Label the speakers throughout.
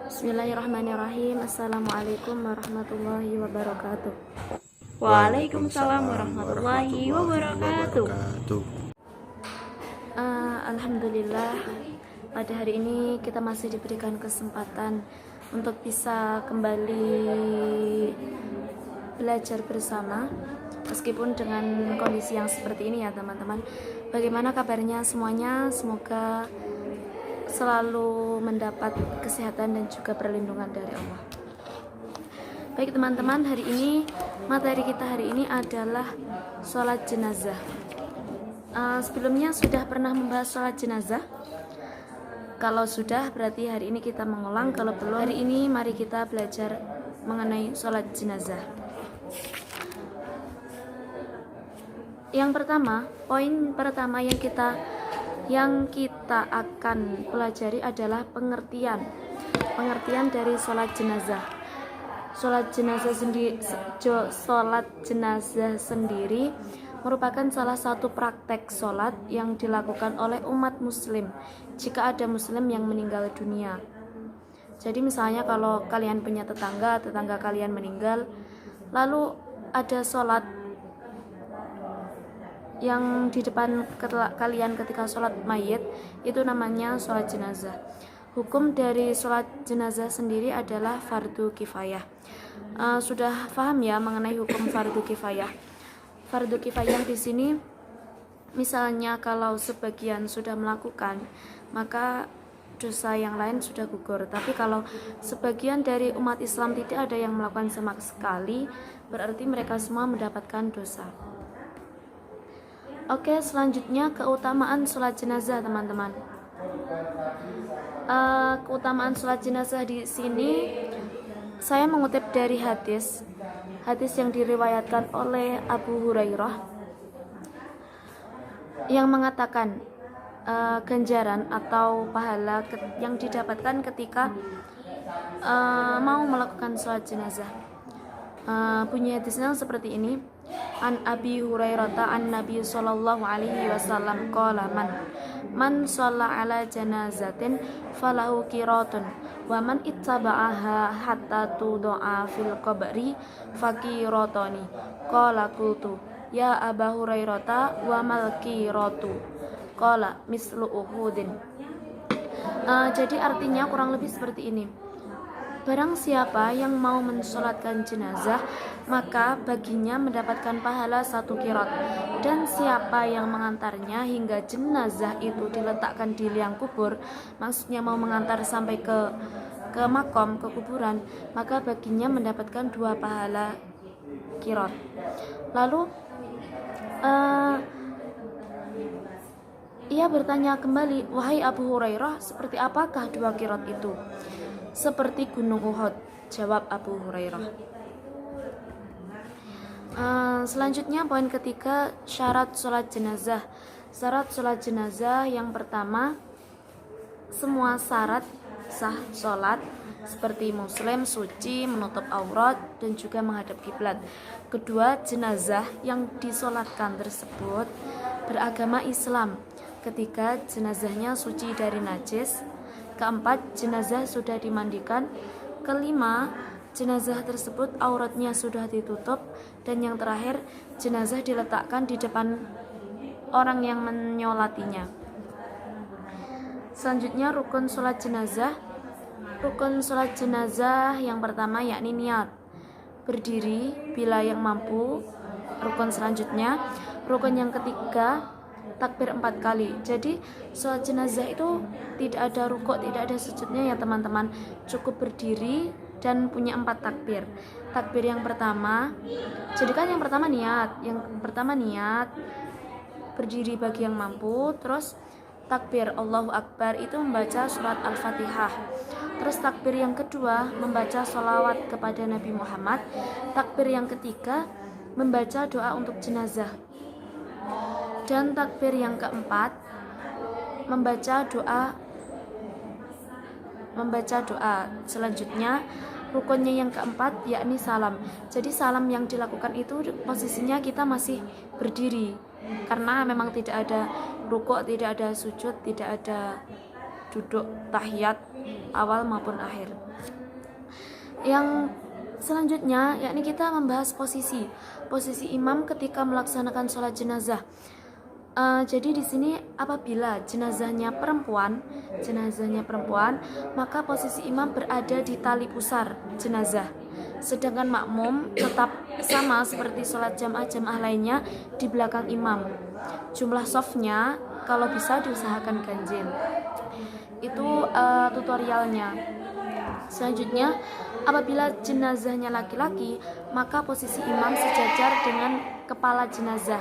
Speaker 1: Bismillahirrahmanirrahim. Assalamualaikum warahmatullahi wabarakatuh.
Speaker 2: Waalaikumsalam warahmatullahi wabarakatuh.
Speaker 1: Alhamdulillah, pada hari ini kita masih diberikan kesempatan untuk bisa kembali belajar bersama, meskipun dengan kondisi yang seperti ini ya teman-teman. Bagaimana kabarnya semuanya? Semoga selalu mendapat kesehatan dan juga perlindungan dari Allah. Baik teman-teman, hari ini materi kita hari ini adalah sholat jenazah. Sebelumnya sudah pernah membahas sholat jenazah? Kalau sudah, berarti hari ini kita mengulang. Kalau belum, hari ini mari kita belajar mengenai sholat jenazah. Yang pertama, poin pertama yang kita akan pelajari adalah pengertian dari sholat jenazah. Sholat jenazah sendiri merupakan salah satu praktek sholat yang dilakukan oleh umat muslim jika ada muslim yang meninggal dunia. Jadi misalnya kalau kalian punya tetangga kalian meninggal, lalu ada sholat yang di depan kalian ketika sholat mayit, itu namanya sholat jenazah. Hukum dari sholat jenazah sendiri adalah fardu kifayah. Sudah paham ya mengenai hukum fardu kifayah? Fardu kifayah di sini, misalnya kalau sebagian sudah melakukan, maka dosa yang lain sudah gugur. Tapi kalau sebagian dari umat Islam tidak ada yang melakukan sama sekali, berarti mereka semua mendapatkan dosa. Oke, selanjutnya keutamaan sholat jenazah teman-teman. Keutamaan sholat jenazah di sini saya mengutip dari hadis yang diriwayatkan oleh Abu Hurairah yang mengatakan ganjaran atau pahala yang didapatkan ketika mau melakukan sholat jenazah. Bunyi hadisnya seperti ini. An Abi Hurairah an Nabi sallallahu alaihi wasallam qala man shalla ala janazatin falahu qiratun wa man ittaba'aha hatta tudu'a fil qabri faqiratani. Qala qultu ya Aba Hurairah wa mal qiratu? Qala mislu uhudin. Jadi artinya kurang lebih seperti ini. Barang siapa yang mau mensolatkan jenazah, maka baginya mendapatkan pahala 1 qirat. Dan siapa yang mengantarnya hingga jenazah itu diletakkan di liang kubur, maksudnya mau mengantar sampai ke makom, ke kuburan, maka baginya mendapatkan 2 pahala qirat. Lalu ia bertanya kembali, wahai Abu Hurairah, seperti apakah 2 qirat itu? Seperti gunung Uhud, jawab Abu Hurairah. Selanjutnya poin ketiga, syarat sholat jenazah. Syarat sholat jenazah yang pertama, semua syarat sah sholat seperti muslim, suci, menutup aurat, dan juga menghadap kiblat. Kedua, jenazah yang disolatkan tersebut beragama Islam. Ketiga, jenazahnya suci dari najis. Keempat, jenazah sudah dimandikan. Kelima, jenazah tersebut auratnya sudah ditutup. Dan yang terakhir, jenazah diletakkan di depan orang yang menyolatinya. Selanjutnya, rukun sholat jenazah. Rukun sholat jenazah yang pertama yakni niat, berdiri bila yang mampu. Rukun selanjutnya, rukun yang ketiga, takbir 4 kali. Jadi sholat jenazah itu tidak ada rukuk, tidak ada sujudnya ya teman-teman. Cukup berdiri dan punya 4 takbir. Takbir yang pertama, jadi kan yang pertama niat, berdiri bagi yang mampu. Terus takbir Allahu Akbar itu membaca surat Al-Fatihah. Terus takbir yang kedua membaca sholawat kepada Nabi Muhammad. Takbir yang ketiga membaca doa untuk jenazah. Dan takbir yang keempat membaca doa. Selanjutnya rukunnya yang keempat yakni salam. Jadi salam yang dilakukan itu posisinya kita masih berdiri, karena memang tidak ada rukuk, tidak ada sujud, tidak ada duduk tahiyat awal maupun akhir. Yang selanjutnya yakni kita membahas posisi imam ketika melaksanakan sholat jenazah. Jadi di sini apabila jenazahnya perempuan, maka posisi imam berada di tali pusar jenazah. Sedangkan makmum tetap sama seperti sholat jamaah lainnya di belakang imam. Jumlah softnya kalau bisa diusahakan ganjil. Itu tutorialnya. Selanjutnya, apabila jenazahnya laki-laki, maka posisi imam sejajar dengan kepala jenazah.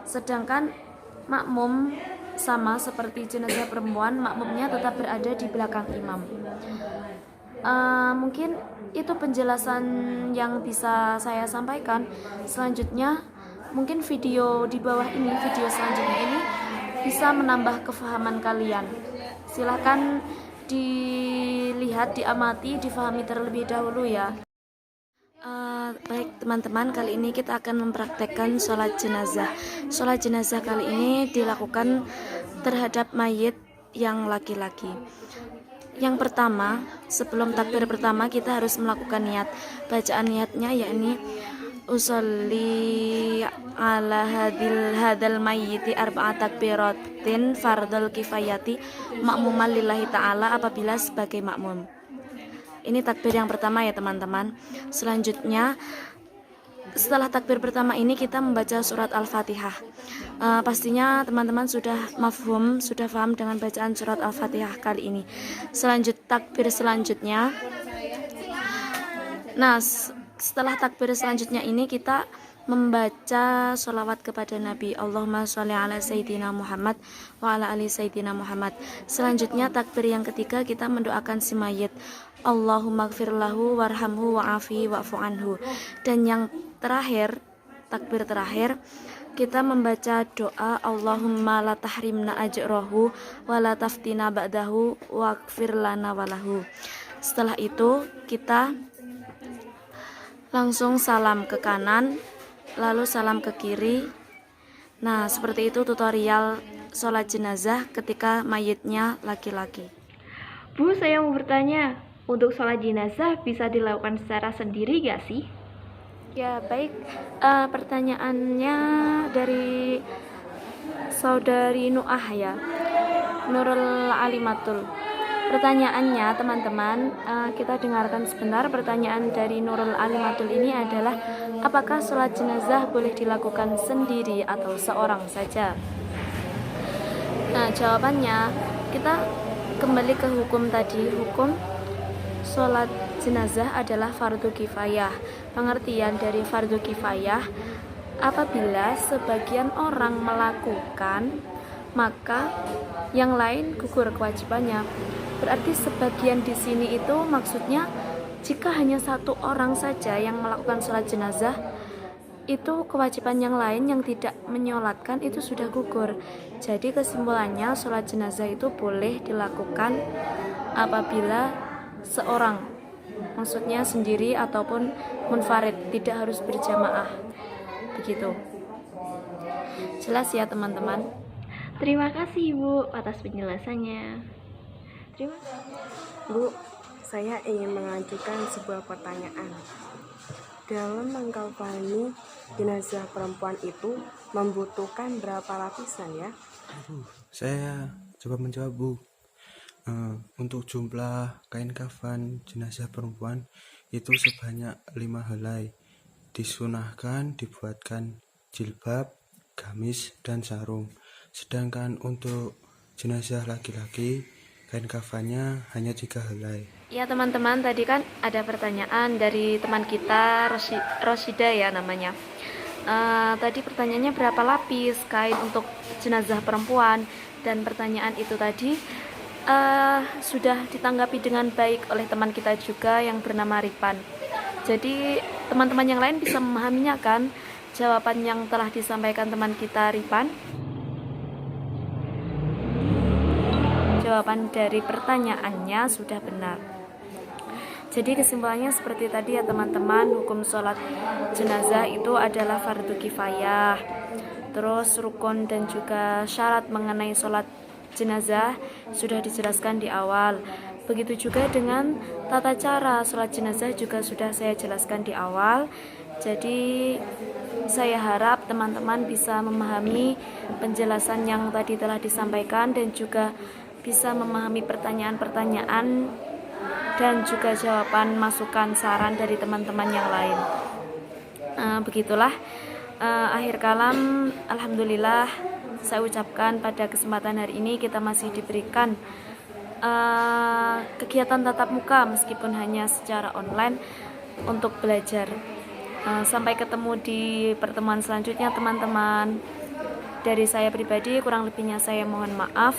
Speaker 1: Sedangkan makmum sama seperti jenazah perempuan, makmumnya tetap berada di belakang imam. Mungkin itu penjelasan yang bisa saya sampaikan. Selanjutnya, mungkin video di bawah ini, video selanjutnya ini bisa menambah kefahaman kalian. Silahkan dilihat, diamati, difahami terlebih dahulu ya. Baik teman-teman, kali ini kita akan mempraktekkan sholat jenazah. Sholat jenazah kali ini dilakukan terhadap mayit yang laki-laki. Yang pertama, sebelum takbir pertama kita harus melakukan niat. Bacaan niatnya yakni usolli ala hadal mayyiti arba'at takbiratin fardul kifayati makmuman lillahi ta'ala apabila sebagai makmum. Ini takbir yang pertama ya teman-teman. Selanjutnya setelah takbir pertama ini kita membaca surat Al-Fatihah. Pastinya teman-teman sudah mafhum, sudah paham dengan bacaan surat Al-Fatihah kali ini. Takbir selanjutnya. Nah, setelah takbir selanjutnya ini kita membaca sholawat kepada Nabi. Allahumma sholli ala Sayyidina Muhammad wa ala ali Sayyidina Muhammad. Selanjutnya takbir yang ketiga kita mendoakan si mayit. Allahumma gfir lahu warhamhu wa'afihi wa'fu anhu. Dan yang terakhir, takbir terakhir, kita membaca doa Allahumma la tahrimna ajrahu wa la taftina ba'dahu wa gfir lana walahu. Setelah itu kita langsung salam ke kanan, lalu salam ke kiri. Nah, seperti itu tutorial sholat jenazah ketika mayitnya laki-laki.
Speaker 2: Bu, saya mau bertanya, untuk sholat jenazah bisa dilakukan secara sendiri gak sih?
Speaker 1: Ya, baik. Pertanyaannya dari saudari Nuah ya, Nurul Alimatul. Pertanyaannya teman-teman, kita dengarkan sebentar. Pertanyaan dari Nurul Alimatul ini adalah, apakah sholat jenazah boleh dilakukan sendiri atau seorang saja? Nah, jawabannya kita kembali ke hukum tadi. Hukum sholat jenazah adalah fardu kifayah. Pengertian dari fardu kifayah, apabila sebagian orang melakukan, maka yang lain gugur kewajibannya. Berarti sebagian di sini itu maksudnya jika hanya satu orang saja yang melakukan sholat jenazah, itu kewajiban yang lain yang tidak menyolatkan itu sudah gugur. Jadi kesimpulannya sholat jenazah itu boleh dilakukan apabila seorang, maksudnya sendiri ataupun munfarid, tidak harus berjamaah. Begitu. Jelas ya teman-teman?
Speaker 2: Terima kasih Bu atas penjelasannya. Terima kasih.
Speaker 3: Bu, saya ingin mengajukan sebuah pertanyaan. Dalam mengkafani jenazah perempuan itu membutuhkan berapa lapisan ya?
Speaker 4: Saya coba menjawab Bu. Untuk jumlah kain kafan jenazah perempuan itu sebanyak 5 helai. Disunahkan dibuatkan jilbab, gamis, dan sarung. Sedangkan untuk jenazah laki-laki, kain kafannya hanya 3 helai.
Speaker 1: Ya teman-teman, tadi kan ada pertanyaan dari teman kita Roshida ya namanya. Tadi pertanyaannya berapa lapis kain untuk jenazah perempuan, dan pertanyaan itu tadi sudah ditanggapi dengan baik oleh teman kita juga yang bernama Ripan. Jadi teman-teman yang lain bisa memahaminya kan jawaban yang telah disampaikan teman kita Ripan? Jawaban dari pertanyaannya sudah benar. Jadi kesimpulannya seperti tadi ya teman-teman, hukum sholat jenazah itu adalah fardu kifayah. Terus rukun dan juga syarat mengenai sholat jenazah sudah dijelaskan di awal. Begitu juga dengan tata cara sholat jenazah juga sudah saya jelaskan di awal. Jadi saya harap teman-teman bisa memahami penjelasan yang tadi telah disampaikan dan juga bisa memahami pertanyaan-pertanyaan dan juga jawaban, masukan, saran dari teman-teman yang lain. Begitulah akhir kalam. Alhamdulillah saya ucapkan pada kesempatan hari ini kita masih diberikan kegiatan tatap muka meskipun hanya secara online untuk belajar. Sampai ketemu di pertemuan selanjutnya teman-teman. Dari saya pribadi kurang lebihnya saya mohon maaf.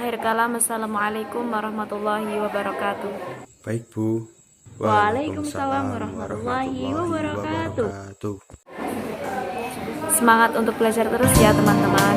Speaker 1: Akhir kalam, assalamualaikum warahmatullahi wabarakatuh.
Speaker 4: Baik Bu.
Speaker 2: Waalaikumsalam warahmatullahi wabarakatuh.
Speaker 1: Semangat untuk belajar terus ya teman-teman.